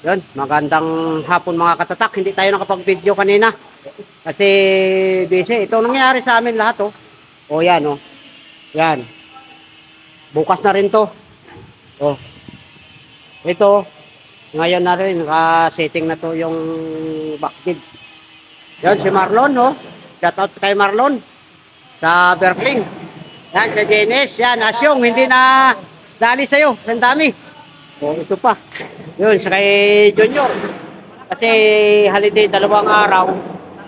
Yun, magandang hapon mga katatak. Hindi tayo nakapag-video kanina. Kasi busy. Ito nangyayari sa amin lahat, oh. O yan, oh. Yan. Bukas na rin to. Oh. Ito, ngayon na rin, naka-setting na to yung backgate. Yan, si Marlon, oh. Shout out kay Marlon sa Berkling. Yan, si Dennis. Yan, Asyong, hindi na dali sa'yo. Ang dami. Oh, ito pa. Yun, sa kay Junior. Kasi holiday, 2 araw.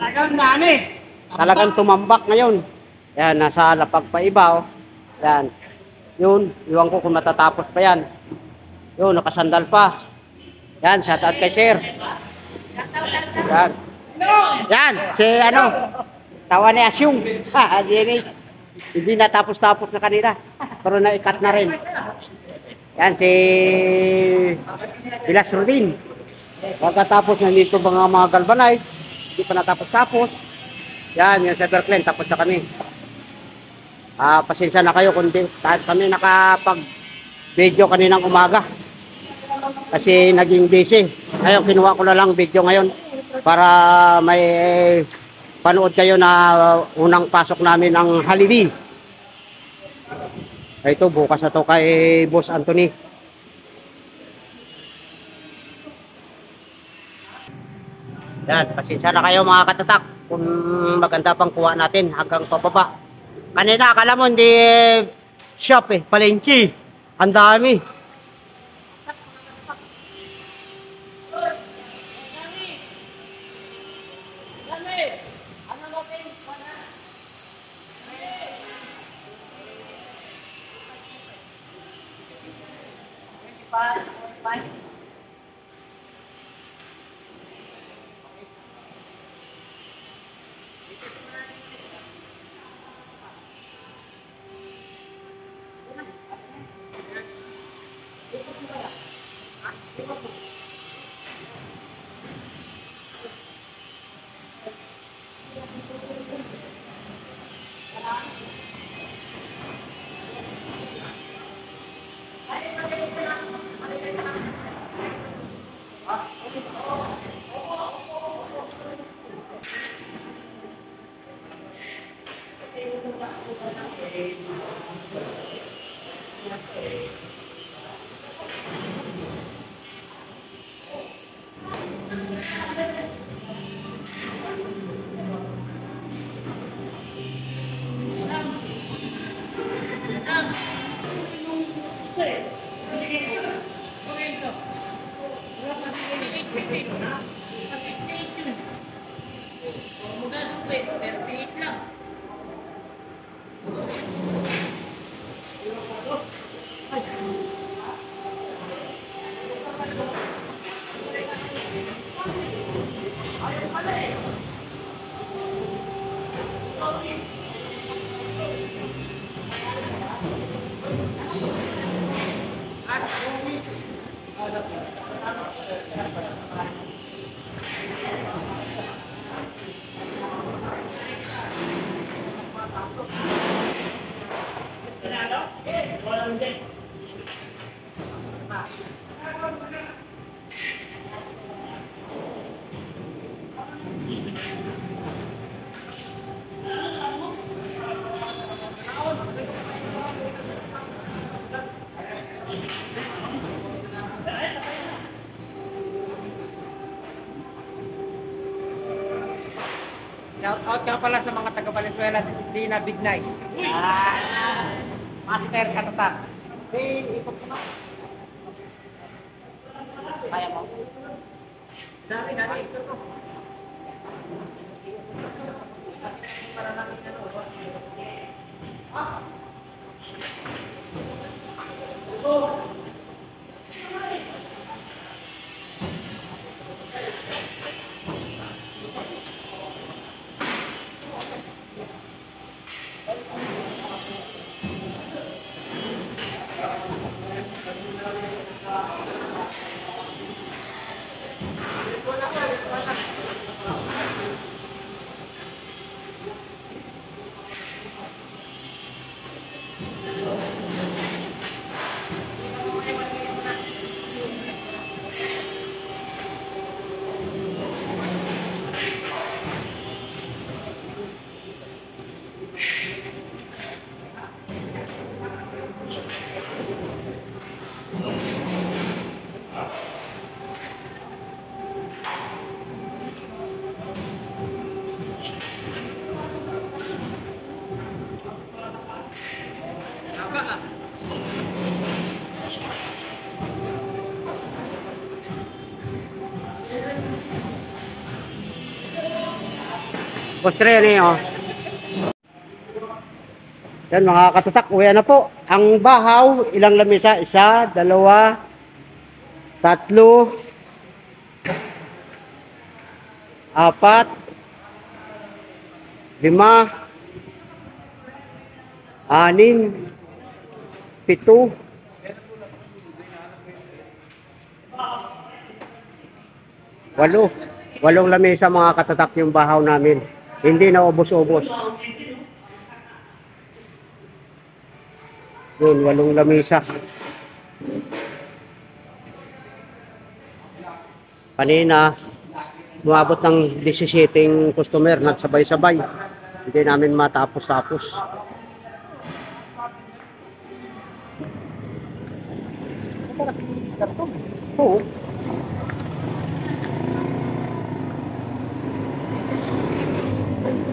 Talagang dami. Talagang tumambak ngayon. Yan, nasa lapag pa iba, oh. Yan. Yun, iwan ko kung matatapos pa yan. Yun, nakasandal pa. Yan, shout out kay Sir. Yan. Yan, si ano, tawa ni Asyong. Ha, hindi natapos-tapos na kanina. Pero naikat na rin. Yan, si Bilas Rodin. Pagkatapos nandito mga galvanize, hindi pa natapos-tapos. Yan, yung sa Berklen, tapos na kami. Pasensya na kayo kung kami nakapag-video kaninang umaga. Kasi naging busy. Ngayon, kinuha ko na lang video ngayon para may panood kayo na unang pasok namin ng holiday. Ito, bukas na to kay Boss Anthony. Yan, pasensya na kayo mga katatak kung maganda pang kuha natin hanggang pababa. Kanina, akala mo hindi shop eh, palengke. Ang dami. Shout out nga pala sa mga taga Valenzuela, si Dina Bignay. Master Katatak. Ikot ko na. Kaya mo? Dami. Ito to. Para namin ano. Postre yan eh, oh. Yan mga katatak, uwi na po. Ang bahaw, ilang lamesa? Isa, dalawa, tatlo, apat, lima, anim, pito, walo. Walong lamesa mga katatak yung bahaw namin. Hindi na ubos-ubos. Yun, walong lamesa. Kanina, umabot ng 17 customer, nagsabay-sabay. Hindi namin matapos-tapos. Oo.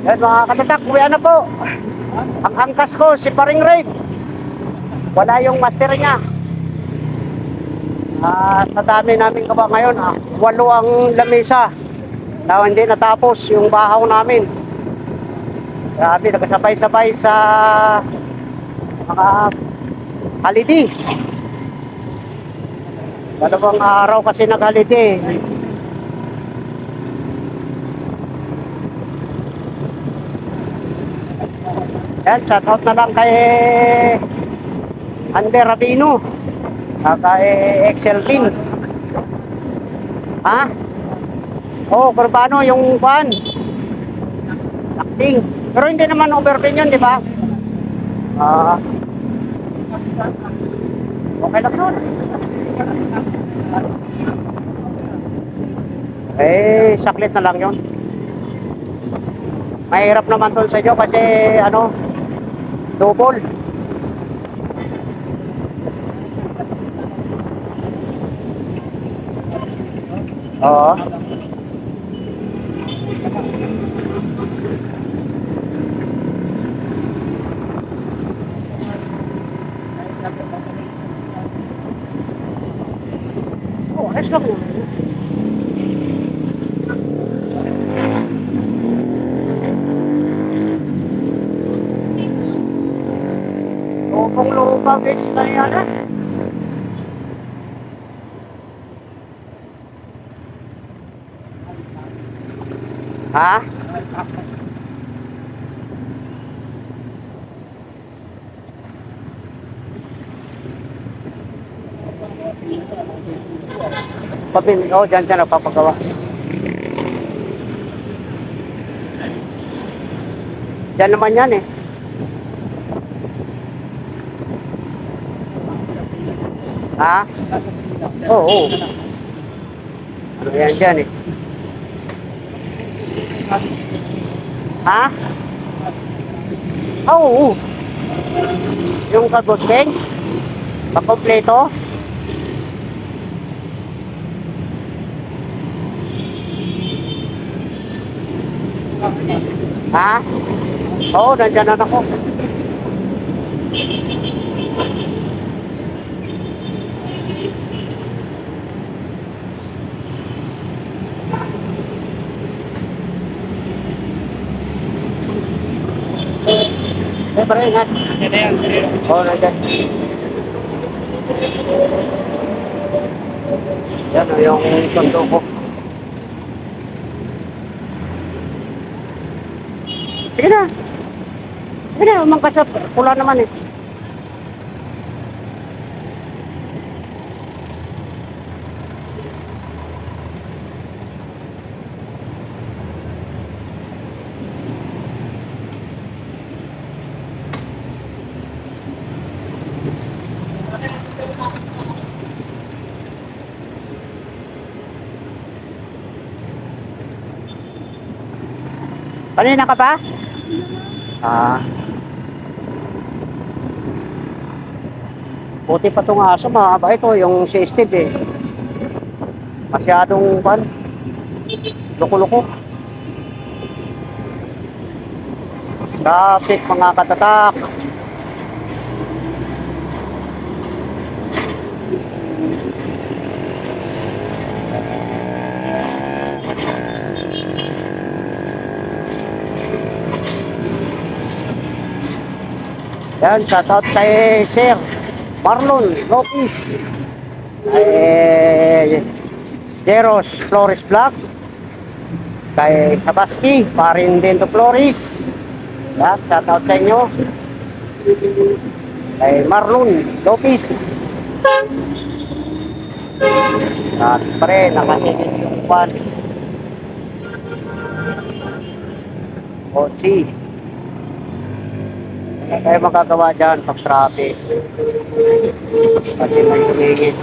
Yan mga katatak, uwi na po. Ang angkas ko, si Paring Raid. Wala yung master niya. Sa dami namin kaba ngayon, 8 ang lamesa. Na hindi natapos yung bahaw namin. Grabe, nagkasabay-sabay sa mga holiday. Dalawang araw kasi nag-holiday. Yan, shout out na lang kay Ander Rabino, kay Excel Pin. Ha? Oh, Corbano yung fan. Acting. Pero hindi naman overpin yun, di ba? Okay lang yun. Saklit na lang yun. Mahirap naman tol sa inyo kasi ano, double. Oo. Oh, ayos lang yun. Lubang-lubang bitch kanina na. Ha? Oh, dyan siya nagpapagawa. Dyan naman yan eh. Ha? Oo. Ano yan dyan eh? Ha? Oo. Yung kagusting? Pakompleto? Ha? Oo, nandyan na ako. Pero ingat. Oo, nandyan. Yan o, yung sundo ko. Sige na. Sige na, umangkasap. Pula naman eh. Kanina ka pa? Buti pa itong aso, mahaba ito, yung si Steve eh. Masyadong loko-loko. Traffic mga katatak. Yan, shoutout kay Sir Marlon Lopez. Jeros Flores Vlog. Kay Kabaski, parin din to Flores. Yan, shoutout sa inyo. Kay Marlon Lopez. At pre, nakasilid yung kwan. Ochi. Ano tayo magagawa dyan pag traffic? Kasi may tumingin.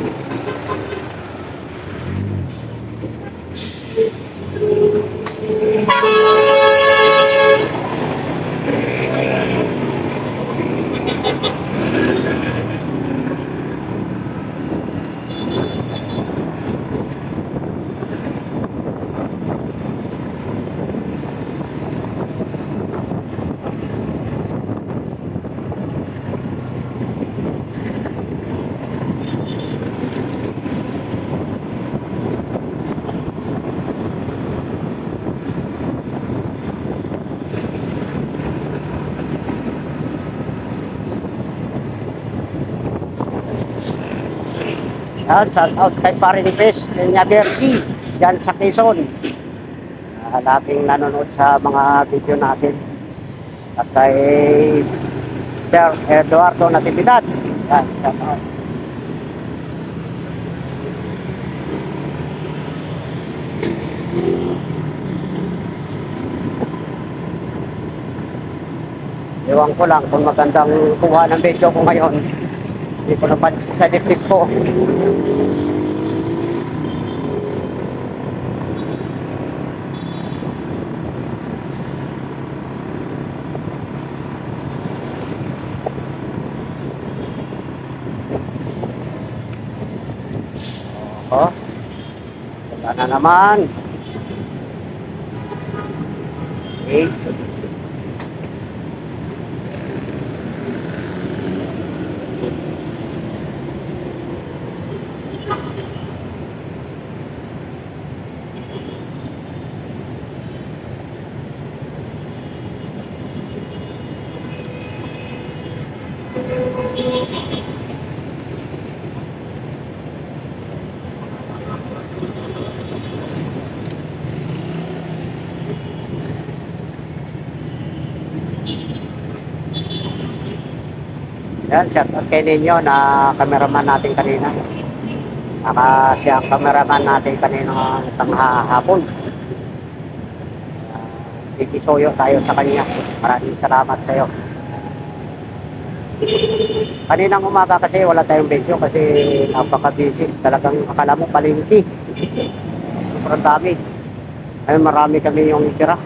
Yan, shout out kay Parin Pes, Peñaverti, dyan sa Quezon. Laging nanonood sa mga video natin. At kay Sir Eduardo Natividad. Yan, shout out. Ewan ko lang kung magandang kuha ng video ko ngayon. Hindi ko napansin sa diptip ko. Oh, wala na naman. Okay. Yan, shout out kay ninyo na cameraman natin kanina. Siya ang cameraman natin kanina tanghapon. Ikisuyo tayo sa kanya. Maraming salamat sa iyo. Kaninang umaga kasi wala tayong video kasi napaka-busy. Talagang akala mo palengke. Sobrang dami. Ay marami kami yung itira.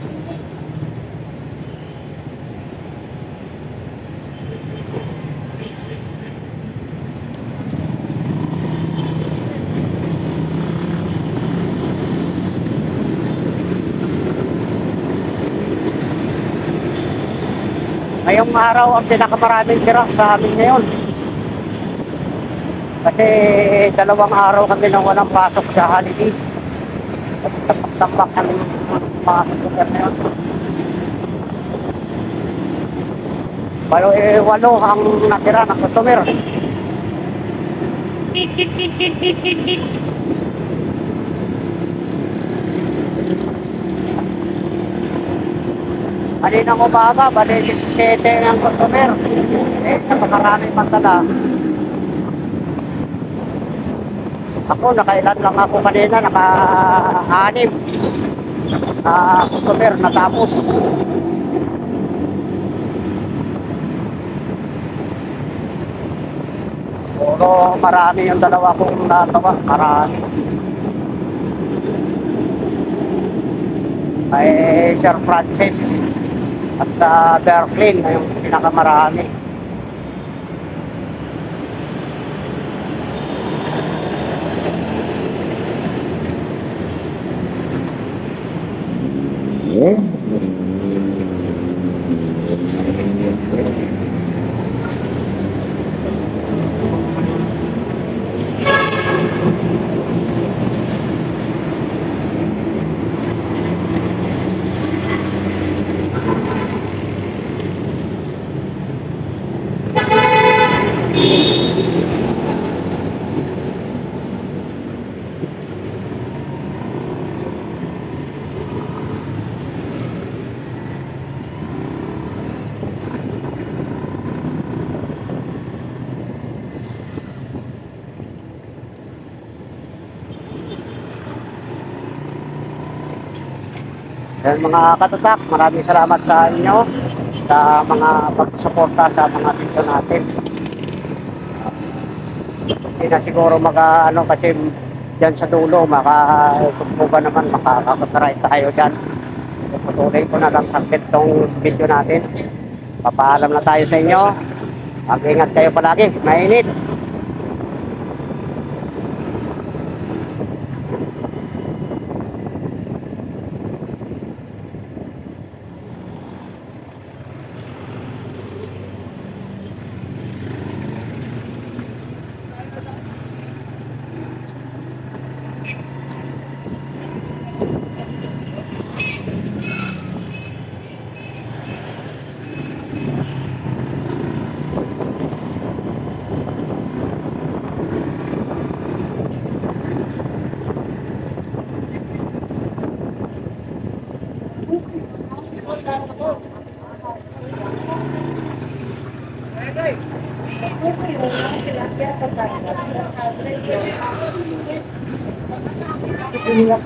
Ngayong araw ang pinakamaraming tira sa amin ngayon. Kasi 2 araw kami nang walang pasok sa holiday. Tapak-tapak ang mga customer na yun. Balo 8 ang natira ng customer. Kaninang umaga, bali 17 ang customer. Napakaraming pantala. Ako, nakailan lang ako kanina, naka-6 customer natapos. Puro marami yung 2 kong natawa, marami. Ay Sir Francis at sa Berklin na yung pinakamarami. Yan mga katatak, maraming salamat sa inyo sa mga pagsuporta sa mga video natin. Hindi na siguro ano kasi dyan sa dulo, makatugtugan naman, makakapatry tayo dyan. Patuloy ko na lang sakit tong video natin. Papaalam na tayo sa inyo. Mag-ingat kayo palagi, mainit.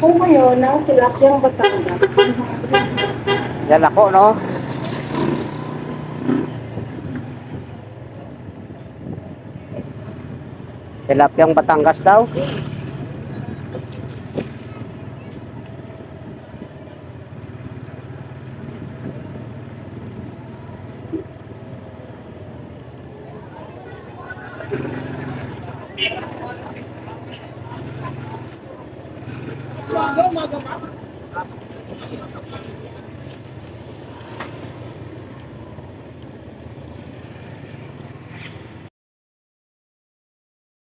Ako ngayon ng Tilapiang Batangas. Yan ako, no? Tilapiyang Batangas daw.